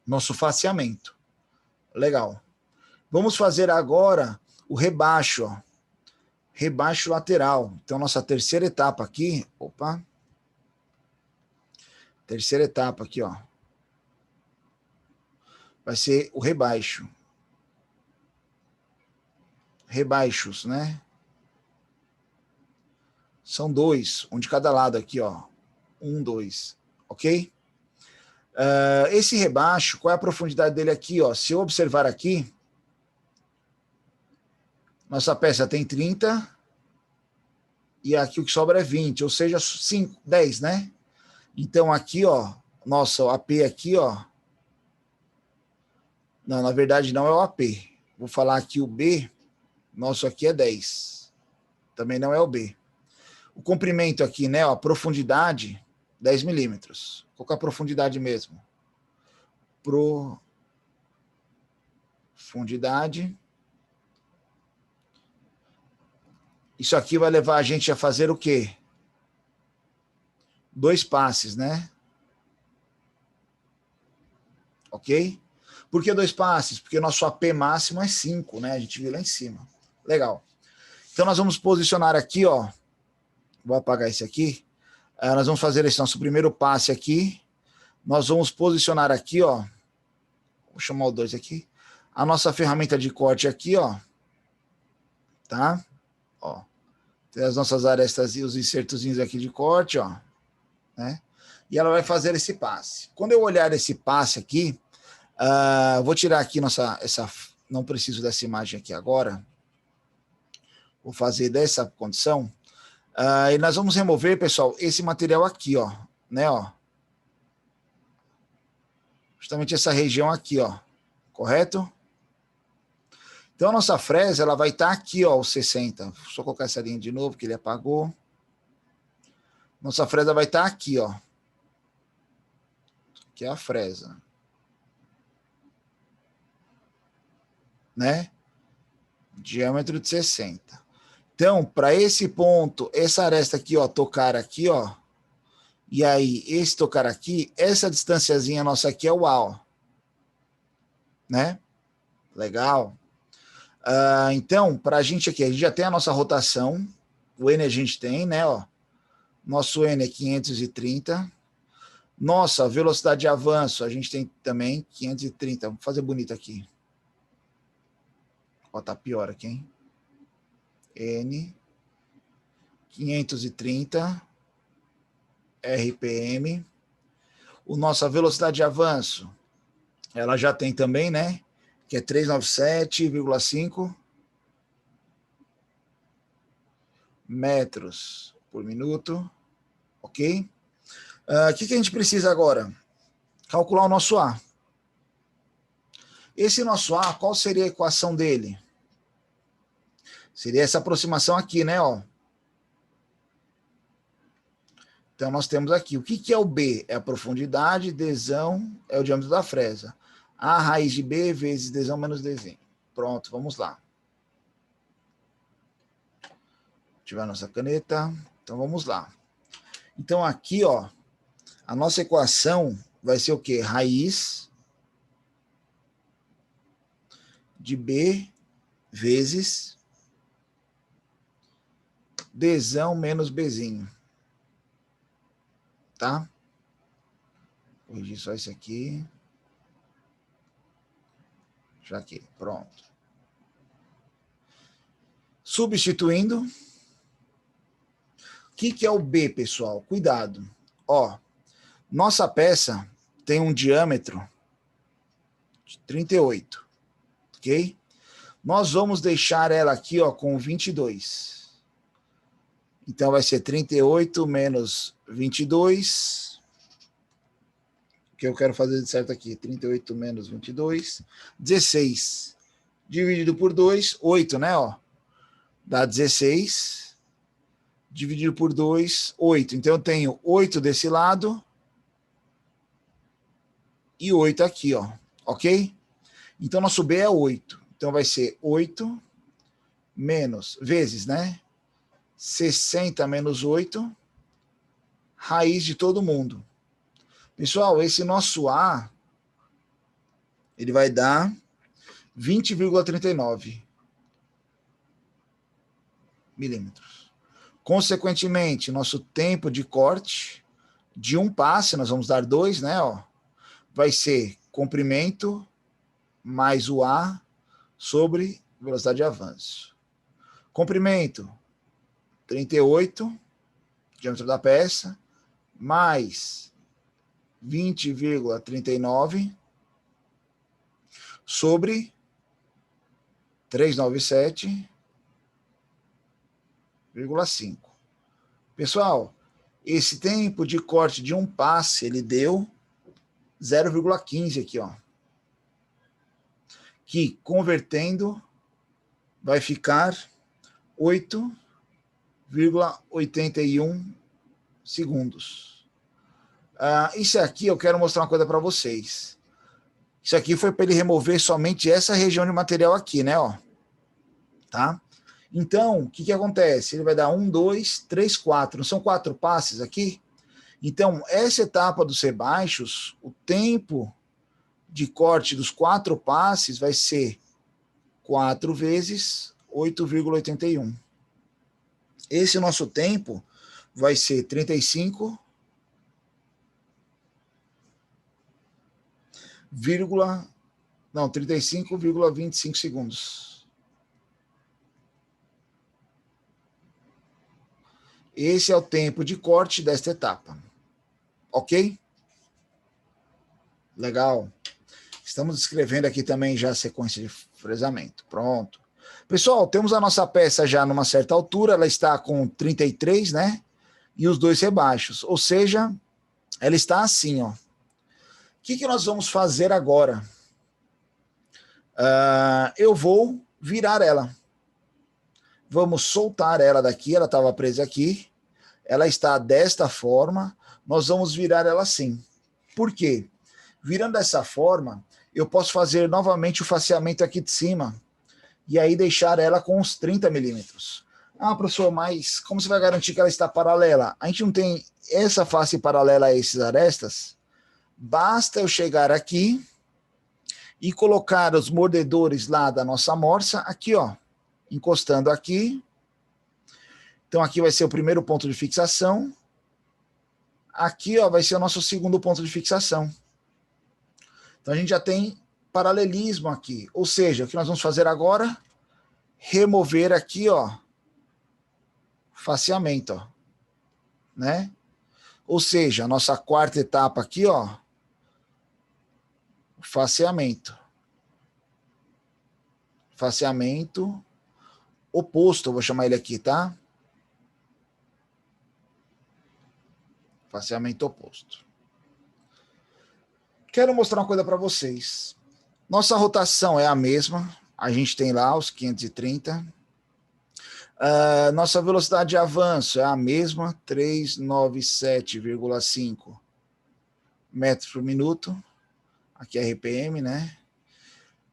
Nosso faceamento. Legal. Vamos fazer agora o rebaixo, ó. Rebaixo lateral. Então, nossa terceira etapa aqui, opa. Terceira etapa aqui, ó. Vai ser o rebaixo. Rebaixos, né? São 2, um de cada lado aqui, ó. 1, 2, ok? Esse rebaixo, qual é a profundidade dele aqui, ó? Se eu observar aqui, nossa peça tem 30 e aqui o que sobra é 20, ou seja, 5, 10, né? Então aqui, ó, nosso AP aqui, ó. Não, na verdade não é o AP. Vou falar aqui o B, nosso aqui é 10. Também não é o B. O comprimento aqui, né, ó, a profundidade, 10 milímetros. Qual que é a profundidade mesmo? Profundidade. Isso aqui vai levar a gente a fazer o quê? 2 passes, né? Ok? Por que 2 passes? Porque nosso AP máximo é 5, né? A gente viu lá em cima. Legal. Então, nós vamos posicionar aqui, ó. Vou apagar esse aqui. Nós vamos fazer esse nosso primeiro passe aqui. Nós vamos posicionar aqui, ó. Vou chamar o 2 aqui. A nossa ferramenta de corte aqui, ó. Tá? Ó. Tem as nossas arestas e os insertozinhos aqui de corte, ó. Né? E ela vai fazer esse passe. Quando eu olhar esse passe aqui, vou tirar aqui não preciso dessa imagem aqui agora. Vou fazer dessa condição. E nós vamos remover, pessoal, esse material aqui, ó. Né, ó. Justamente essa região aqui, ó. Correto? Então, a nossa fresa, ela vai estar aqui, ó, os 60. Só colocar essa linha de novo, que ele apagou. Nossa fresa vai estar aqui, ó. Que é a fresa. Né? Diâmetro de 60. Então, para esse ponto, essa aresta aqui, ó, tocar aqui, ó. E aí, esse tocar aqui, essa distânciazinha nossa aqui é o A, ó. Né? Legal. Então, para a gente aqui, a gente já tem a nossa rotação. O N a gente tem, né? Ó. Nosso N é 530. Nossa, velocidade de avanço, a gente tem também 530. Vamos fazer bonito aqui. Ó, tá pior aqui, hein? N 530 RPM. O nossa velocidade de avanço, ela já tem também, né? Que é 397,5 metros por minuto. Ok? O que a gente precisa agora? Calcular o nosso A. Esse nosso A, qual seria a equação dele? Seria essa aproximação aqui, né? Ó. Então, nós temos aqui. O que é o B? É a profundidade, Dzão é o diâmetro da fresa. A raiz de B vezes Dzão menos Dzinho. Pronto, vamos lá. Ativar a nossa caneta. Então, vamos lá. Então, aqui, ó, a nossa equação vai ser o quê? Raiz de B vezes Dzão menos Bzinho. Tá? Vou corrigir só isso aqui. Já aqui, pronto. Substituindo. O que é o B, pessoal? Cuidado. Ó, nossa peça tem um diâmetro de 38, ok? Nós vamos deixar ela aqui, ó, com 22. Então, vai ser 38 menos 22. O que eu quero fazer de certo aqui? 38 menos 22. 16. Dividido por 2, 8, né? Ó. Dá 16. Dividido por 2, 8. Então, eu tenho 8 desse lado e 8 aqui, ó. Ok? Então, nosso B é 8. Então, vai ser 8 menos, vezes, né? 60 menos 8, raiz de todo mundo. Pessoal, esse nosso A, ele vai dar 20,39 milímetros. Consequentemente, nosso tempo de corte de um passe, nós vamos dar 2, né? Ó, vai ser comprimento mais o A sobre velocidade de avanço. Comprimento, 38, diâmetro da peça, mais 20,39 sobre 397,5. Pessoal, esse tempo de corte de um passe, ele deu 0,15 aqui, ó. Que, convertendo, vai ficar 8,81 segundos. Isso aqui eu quero mostrar uma coisa para vocês. Isso aqui foi para ele remover somente essa região de material aqui, né? Ó. Tá? Então, o que acontece? Ele vai dar 1, 2, 3, 4. Não são 4 passes aqui? Então, essa etapa dos rebaixos, o tempo de corte dos 4 passes vai ser 4 vezes 8,81. Esse nosso tempo vai ser 35,25 segundos. Esse é o tempo de corte desta etapa. Ok? Legal. Estamos escrevendo aqui também já a sequência de fresamento. Pronto. Pessoal, temos a nossa peça já numa certa altura, ela está com 33, né? E os dois rebaixos. Ou seja, ela está assim, ó. O que nós vamos fazer agora? Eu vou virar ela. Vamos soltar ela daqui, ela estava presa aqui. Ela está desta forma, nós vamos virar ela assim. Por quê? Virando dessa forma, eu posso fazer novamente o faceamento aqui de cima e aí deixar ela com uns 30 milímetros. Professor, mas como você vai garantir que ela está paralela? A gente não tem essa face paralela a esses arestas? Basta eu chegar aqui e colocar os mordedores lá da nossa morsa aqui, ó, encostando aqui. Então aqui vai ser o primeiro ponto de fixação. aqui ó, vai ser o nosso segundo ponto de fixação. Então a gente já tem paralelismo aqui. Ou seja, o que nós vamos fazer agora? Remover aqui, ó, faceamento, ó, né? Ou seja, a nossa quarta etapa aqui, ó, faceamento. Faceamento oposto, eu vou chamar ele aqui, tá? Faceamento oposto. Quero mostrar uma coisa para vocês. Nossa rotação é a mesma, a gente tem lá os 530. Nossa velocidade de avanço é a mesma, 397,5 metros por minuto. Aqui é RPM, né?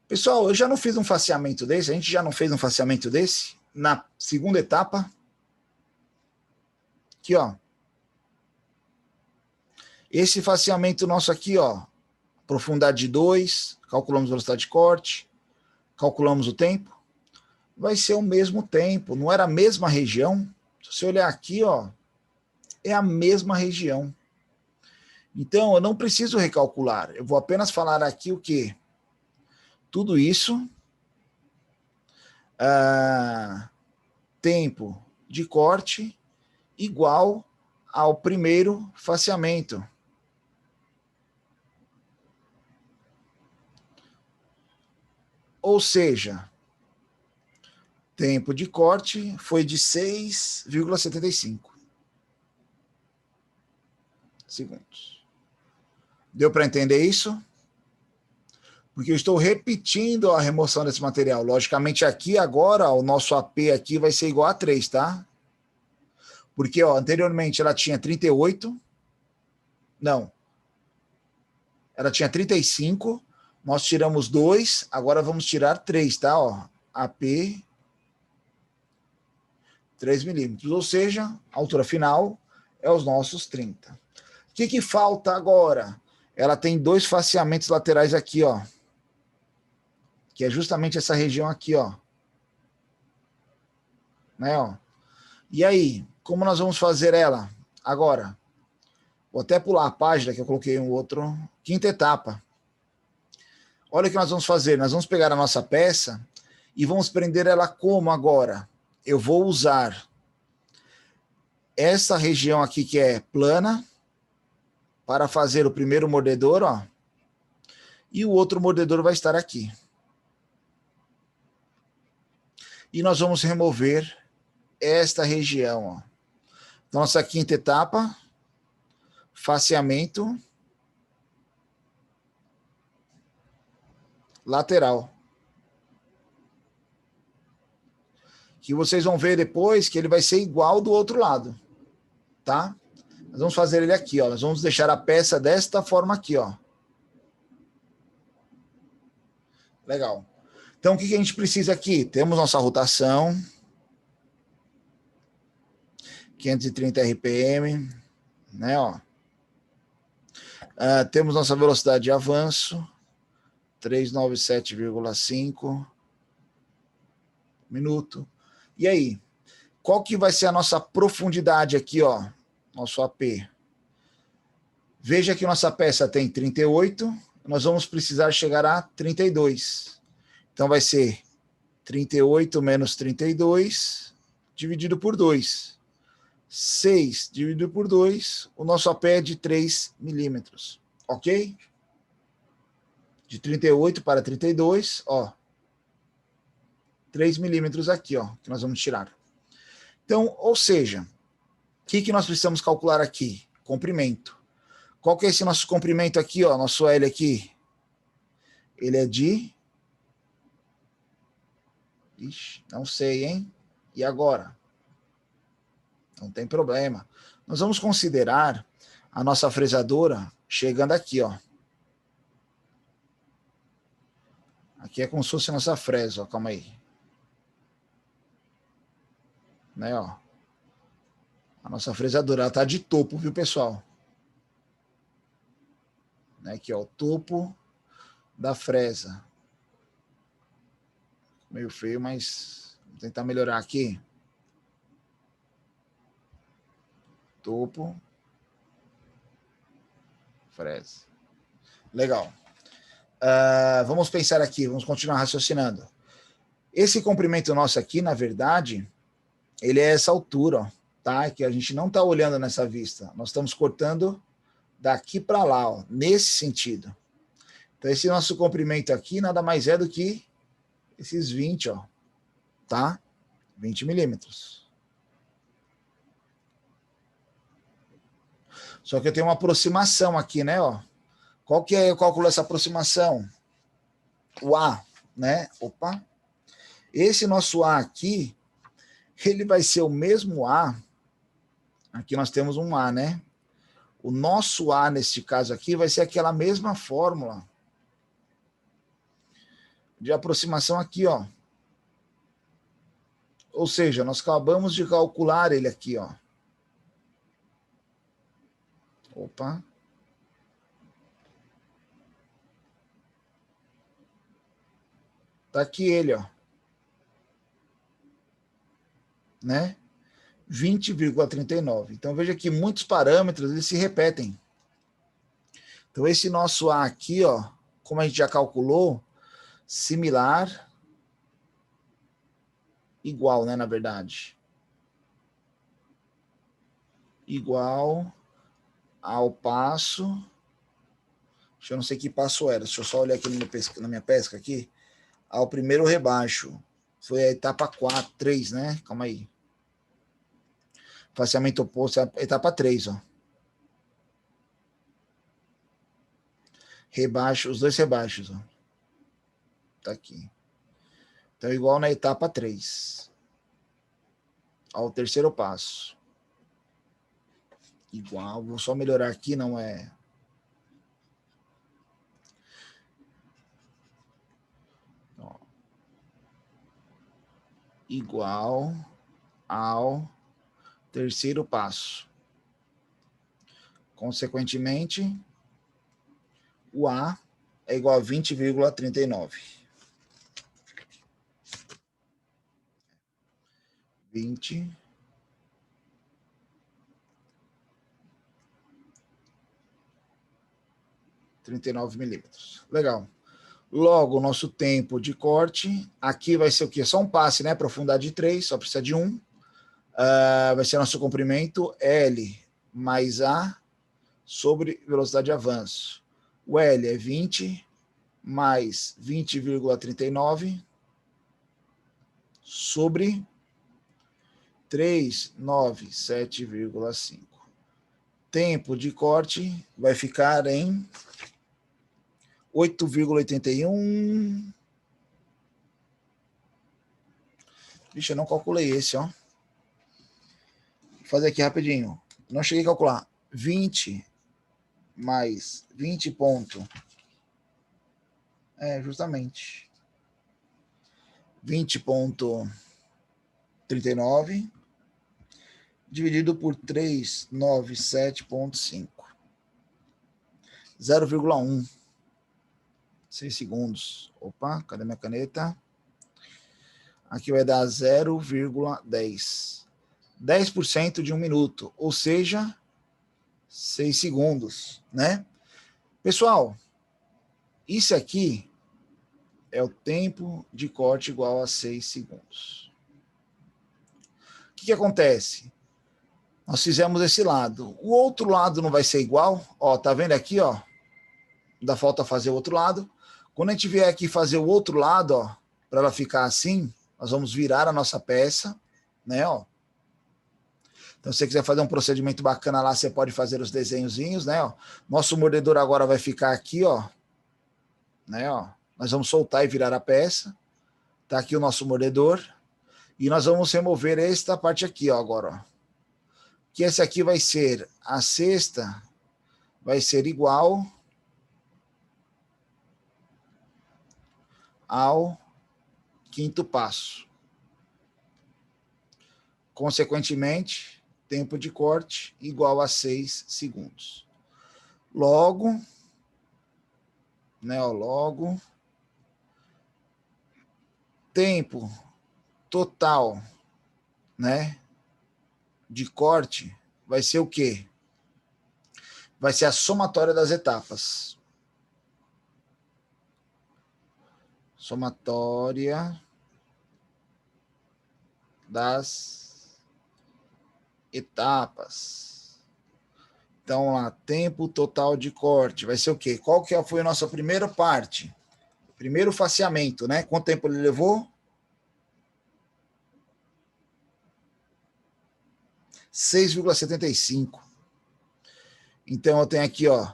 Pessoal, eu já não fiz um faceamento desse, a gente já não fez um faceamento desse na segunda etapa. Aqui, ó. Esse faceamento nosso aqui, ó, profundidade de 2, calculamos a velocidade de corte, calculamos o tempo, vai ser o mesmo tempo, não era a mesma região? Se você olhar aqui, ó, é a mesma região. Então, eu não preciso recalcular, eu vou apenas falar aqui o quê? Tudo isso, tempo de corte igual ao primeiro faceamento. Ou seja, tempo de corte foi de 6,75 segundos. Deu para entender isso? Porque eu estou repetindo a remoção desse material. Logicamente aqui agora, o nosso AP aqui vai ser igual a 3, tá? Porque ó, anteriormente ela tinha 38, não, ela tinha 35, nós tiramos 2, agora vamos tirar 3, tá? Ó, AP 3 milímetros, ou seja, a altura final é os nossos 30. O que falta agora? Ela tem 2 faceamentos laterais aqui, ó, que é justamente essa região aqui, ó. Né, ó. E aí, como nós vamos fazer ela agora? Vou até pular a página que eu coloquei um outro. Quinta etapa. Olha o que nós vamos fazer. Nós vamos pegar a nossa peça e vamos prender ela como agora? Eu vou usar essa região aqui que é plana para fazer o primeiro mordedor, ó. E o outro mordedor vai estar aqui. E nós vamos remover esta região, ó. Nossa quinta etapa, faceamento lateral. Que vocês vão ver depois que ele vai ser igual do outro lado, tá? Nós vamos fazer ele aqui, ó. Nós vamos deixar a peça desta forma aqui, ó. Legal. Então, o que a gente precisa aqui? Temos nossa rotação, 530 RPM, né, ó. Temos nossa velocidade de avanço, 397,5 minuto. E aí, qual que vai ser a nossa profundidade aqui, ó, nosso AP? Veja que nossa peça tem 38, nós vamos precisar chegar a 32. Então vai ser 38 menos 32 dividido por 2. 6 dividido por 2, o nosso AP é de 3 milímetros, ok? De 38 para 32, ó. 3 milímetros aqui, ó, que nós vamos tirar. Então, ou seja, o que nós precisamos calcular aqui? Comprimento. Qual que é esse nosso comprimento aqui, ó, nosso L aqui? Ele é de... Ixi, não sei, hein? E agora? Não tem problema. Nós vamos considerar a nossa fresadora chegando aqui, ó. Aqui é como se fosse a nossa fresa, ó, calma aí. Né, ó. A nossa fresadora, ela tá de topo, viu, pessoal? Né, aqui, ó, o topo da fresa. Meio feio, mas vou tentar melhorar aqui. Topo fresa. Legal. Vamos pensar aqui, vamos continuar raciocinando. Esse comprimento nosso aqui, na verdade, ele é essa altura, ó, tá? Que a gente não está olhando nessa vista. Nós estamos cortando daqui para lá, ó, nesse sentido. Então, esse nosso comprimento aqui nada mais é do que esses 20, ó, tá? 20 milímetros. Só que eu tenho uma aproximação aqui, né? Ó. Qual que é o cálculo dessa aproximação? O A, né? Opa. Esse nosso A aqui, ele vai ser o mesmo A. Aqui nós temos um A, né? O nosso A, neste caso aqui, vai ser aquela mesma fórmula de aproximação aqui, ó. Ou seja, nós acabamos de calcular ele aqui, ó. Opa. Tá aqui ele, ó. Né? 20,39. Então, veja que muitos parâmetros eles se repetem. Então, esse nosso A aqui, ó, como a gente já calculou, similar, igual, né, na verdade. Igual ao passo... Eu não sei que passo era, deixa eu só olhar aqui na minha pesca aqui. Ao primeiro rebaixo. Foi a etapa 4, 3, né? Calma aí. Faceamento oposto, etapa 3, ó. Rebaixo, os dois rebaixos, ó. Tá aqui. Então, igual na etapa 3. Ao terceiro passo. Igual, vou só melhorar aqui, não é... Ó. Igual ao terceiro passo. Consequentemente, o A é igual a 20,39. 39 milímetros. Legal. Logo, o nosso tempo de corte, aqui vai ser o quê? Só um passe, né? Profundidade 3, só precisa de um. Vai ser nosso comprimento L mais A sobre velocidade de avanço. O L é 20 mais 20,39 sobre 397,5. Tempo de corte vai ficar em 8,81. Vixe, eu não calculei esse, ó. Vou fazer aqui rapidinho. Não cheguei a calcular. 20 mais 20 ponto. Justamente. 20,39 dividido por 397,5. 0,1. 6 segundos. Opa, cadê minha caneta? Aqui vai dar 0,10. 10% de um minuto, ou seja, 6 segundos, né? Pessoal, isso aqui é o tempo de corte igual a 6 segundos. O que acontece? Nós fizemos esse lado. O outro lado não vai ser igual? Ó, tá vendo aqui, ó? Ainda falta fazer o outro lado. Quando a gente vier aqui fazer o outro lado, ó, para ela ficar assim, nós vamos virar a nossa peça, né, ó. Então, se você quiser fazer um procedimento bacana lá, você pode fazer os desenhozinhos, né, ó. Nosso mordedor agora vai ficar aqui, ó, né, ó. Nós vamos soltar e virar a peça. Tá aqui o nosso mordedor. E nós vamos remover esta parte aqui, ó, agora, ó. Que esse aqui vai ser a cesta, vai ser igual ao quinto passo. Consequentemente, tempo de corte igual a 6 segundos. Logo, né, ó, logo, tempo total, né, de corte vai ser o quê? vai ser a somatória das etapas. Somatória das etapas. Então, lá, tempo total de corte. Vai ser o quê? Qual que foi a nossa primeira parte? Primeiro faseamento, né? Quanto tempo ele levou? 6,75. Então, eu tenho aqui, ó,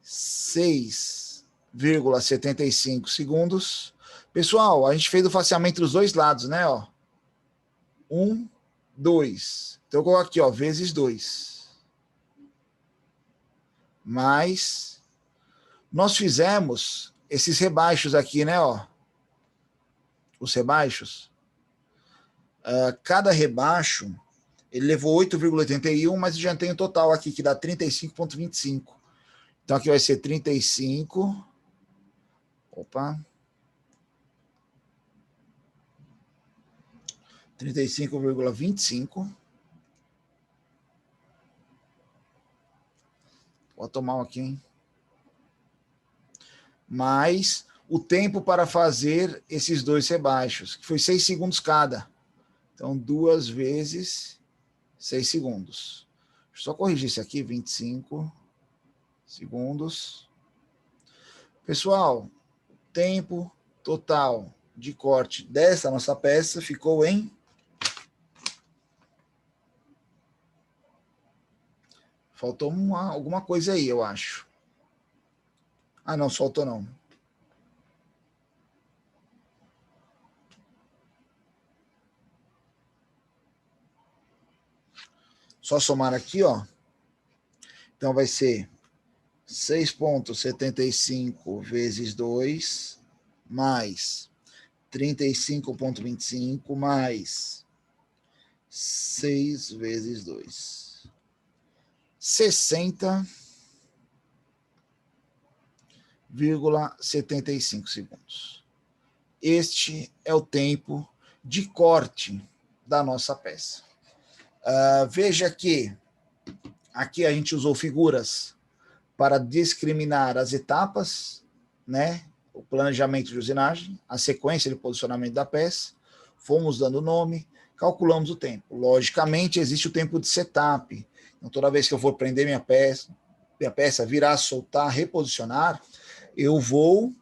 6,75 segundos. Pessoal, a gente fez o faseamento dos dois lados, né? Ó. 1, 2. Então, eu coloco aqui, ó, vezes 2. Mas nós fizemos esses rebaixos aqui, né? Ó. Os rebaixos. Cada rebaixo, ele levou 8,81, mas já tem o total aqui, que dá 35,25. Então, aqui vai ser 35. Opa. 35,25. Vou tomar aqui, hein? Mais o tempo para fazer esses dois rebaixos, que foi 6 segundos cada. Então, 2 vezes 6 segundos. Deixa eu só corrigir isso aqui, 25 segundos. Pessoal, tempo total de corte dessa nossa peça ficou em... Faltou alguma coisa aí, eu acho. Ah, não, faltou não. Só somar aqui, ó. Então vai ser 6,75 vezes 2, mais 35,25, mais 6 vezes 2. 60,75 segundos. Este é o tempo de corte da nossa peça. Veja que aqui a gente usou figuras para discriminar as etapas, né? O planejamento de usinagem, a sequência de posicionamento da peça, fomos dando nome, calculamos o tempo. Logicamente, existe o tempo de setup. Então, toda vez que eu for prender minha peça, virar, soltar, reposicionar, eu vou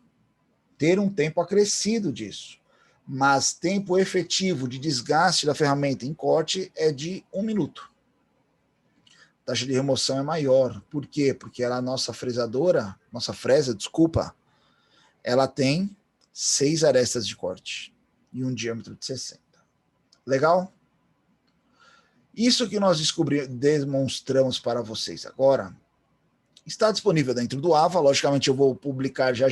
ter um tempo acrescido disso. Mas tempo efetivo de desgaste da ferramenta em corte é de 1 minuto. A taxa de remoção é maior. Por quê? Porque a nossa fresa, ela tem 6 arestas de corte e um diâmetro de 60. Legal? Isso que nós demonstramos para vocês agora está disponível dentro do AVA. Logicamente, eu vou publicar já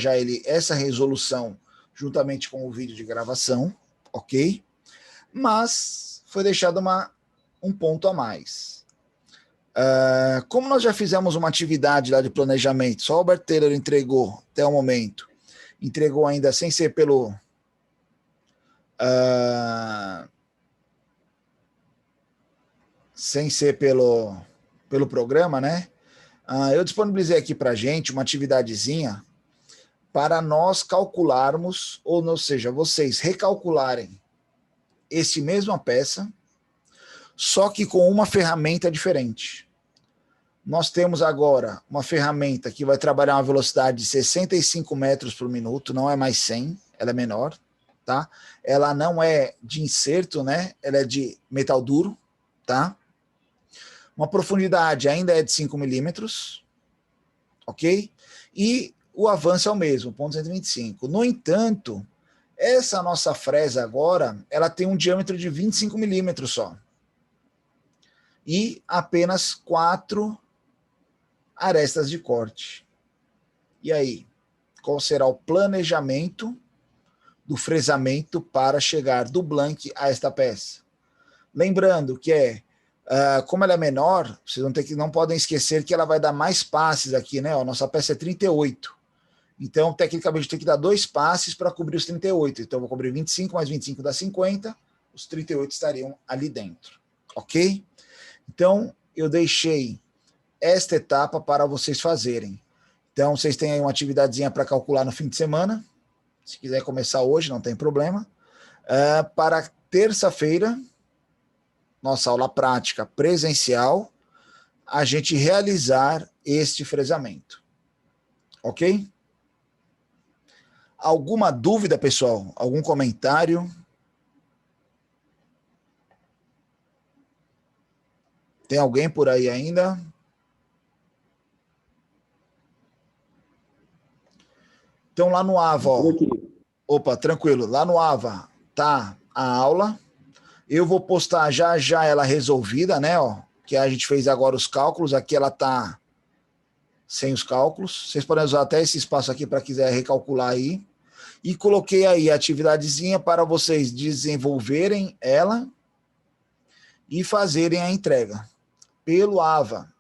essa resolução juntamente com o vídeo de gravação, ok? Mas foi deixado um ponto a mais. Como nós já fizemos uma atividade lá de planejamento, só o Albert Taylor entregou até o momento, entregou ainda sem ser pelo programa, né? Eu disponibilizei aqui para a gente uma atividadezinha para nós calcularmos, ou seja, vocês recalcularem esse mesma peça, só que com uma ferramenta diferente. Nós temos agora uma ferramenta que vai trabalhar uma velocidade de 65 metros por minuto, não é mais 100, ela é menor, tá? Ela não é de inserto, né? Ela é de metal duro, tá? Uma profundidade ainda é de 5 milímetros, ok? E o avanço é o mesmo, 0,125. No entanto, essa nossa fresa agora, ela tem um diâmetro de 25 milímetros só. E apenas 4 arestas de corte. E aí, qual será o planejamento do fresamento para chegar do blank a esta peça? Lembrando que como ela é menor, vocês não podem esquecer que ela vai dar mais passes aqui, né? Ó, nossa peça é 38. Então, tecnicamente, tem que dar 2 passes para cobrir os 38. Então, eu vou cobrir 25, mais 25 dá 50. Os 38 estariam ali dentro. Ok? Então, eu deixei esta etapa para vocês fazerem. Então, vocês têm aí uma atividadezinha para calcular no fim de semana. Se quiser começar hoje, não tem problema. Para terça-feira, nossa aula prática presencial, a gente realizar este fresamento. Ok? Alguma dúvida, pessoal? Algum comentário? Tem alguém por aí ainda? Então, lá no AVA, ó. Opa, tranquilo. Lá no AVA tá a aula. Eu vou postar já já ela resolvida, né? Ó, que a gente fez agora os cálculos. Aqui ela tá sem os cálculos. Vocês podem usar até esse espaço aqui para quiser recalcular aí. E coloquei aí a atividadezinha para vocês desenvolverem ela e fazerem a entrega pelo AVA.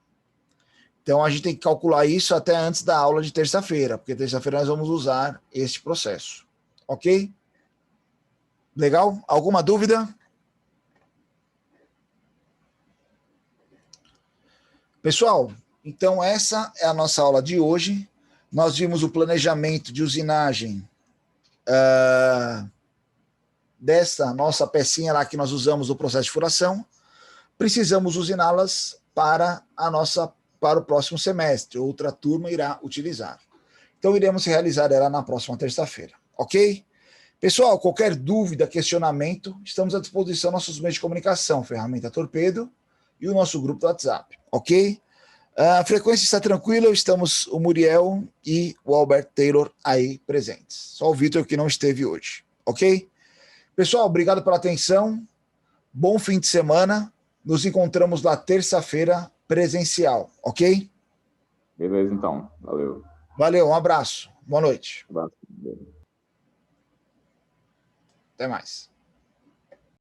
Então, a gente tem que calcular isso até antes da aula de terça-feira, porque terça-feira nós vamos usar este processo. Ok? Legal? Alguma dúvida? Pessoal, então essa é a nossa aula de hoje. Nós vimos o planejamento de usinagem dessa nossa pecinha lá que nós usamos no processo de furação. Precisamos usiná-las para o próximo semestre. Outra turma irá utilizar. Então, iremos realizar ela na próxima terça-feira. Ok? Pessoal, qualquer dúvida, questionamento, estamos à disposição dos nossos meios de comunicação, ferramenta Torpedo e o nosso grupo do WhatsApp. Ok? A frequência está tranquila, estamos o Muriel e o Albert Taylor aí presentes. Só o Vitor que não esteve hoje. Ok? Pessoal, obrigado pela atenção. Bom fim de semana. Nos encontramos lá terça-feira presencial, ok? Beleza, então. Valeu. Valeu, um abraço. Boa noite. Abraço. Até mais.